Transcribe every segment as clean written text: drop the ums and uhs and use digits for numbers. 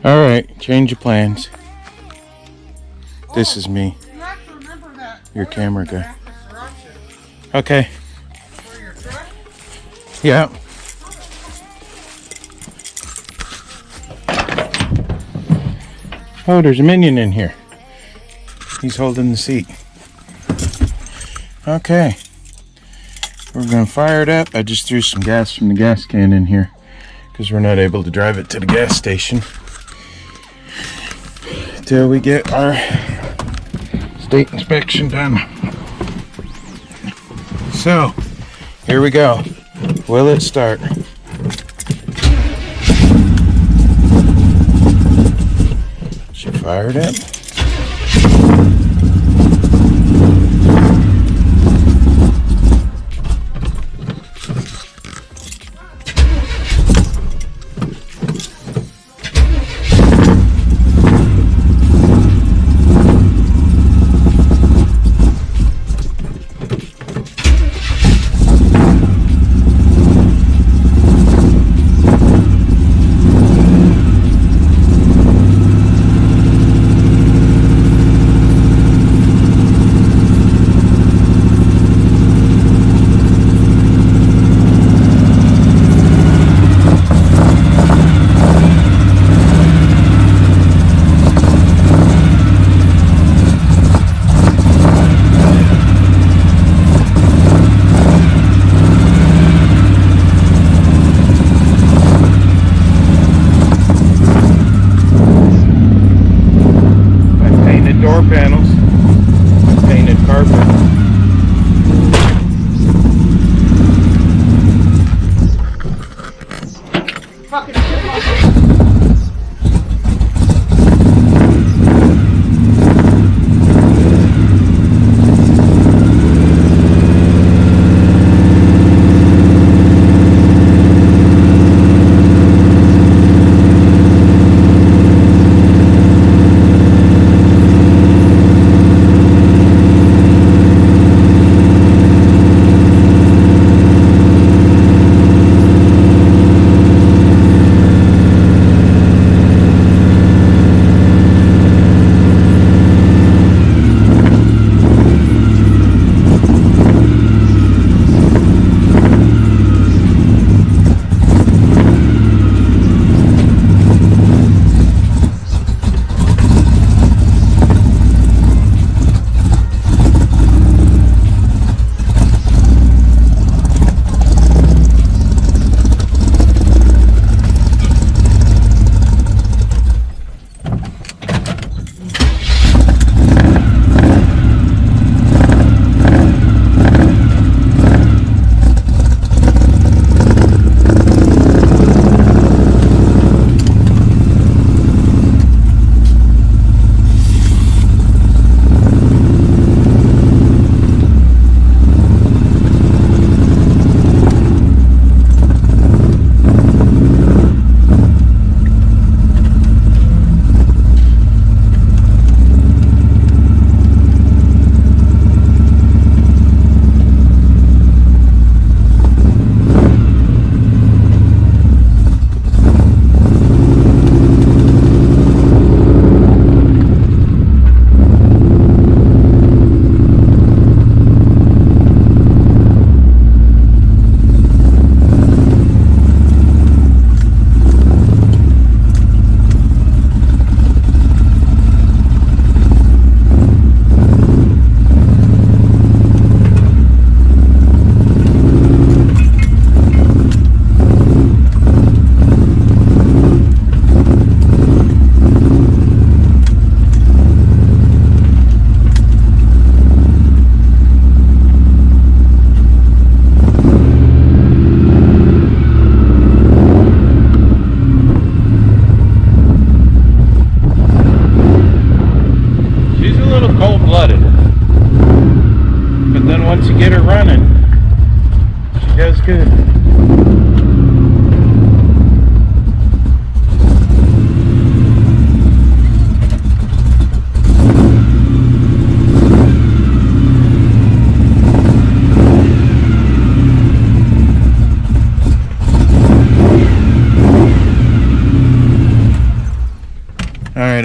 All right, change your plans. This is me, You have to remember that your camera guy. after corruption Okay, for your truck. yeah. Oh, there's a minion in here. He's holding the seat. Okay, we're gonna fire it up. I just threw some gas from the gas can in here because we're not able to drive it to the gas station till we get our state inspection done. So, here we go. Will it start? She fired it. Door panels, painted carpet. Fucking shit like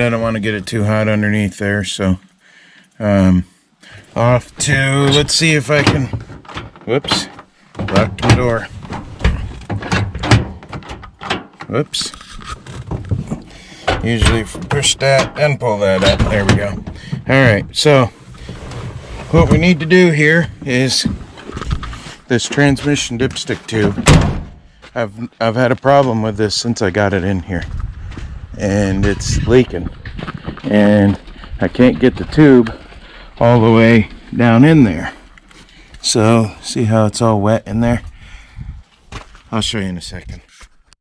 I don't want to get it too hot underneath there, so off to, let's see if I can, whoops, locked my door. Whoops. Usually push that and pull that up. There we go. Alright, so what we need to do here is this transmission dipstick tube. I've had a problem with this since I got it in here, and it's leaking, and I can't get the tube all the way down in there. So see how it's all wet in there? I'll show you in a second.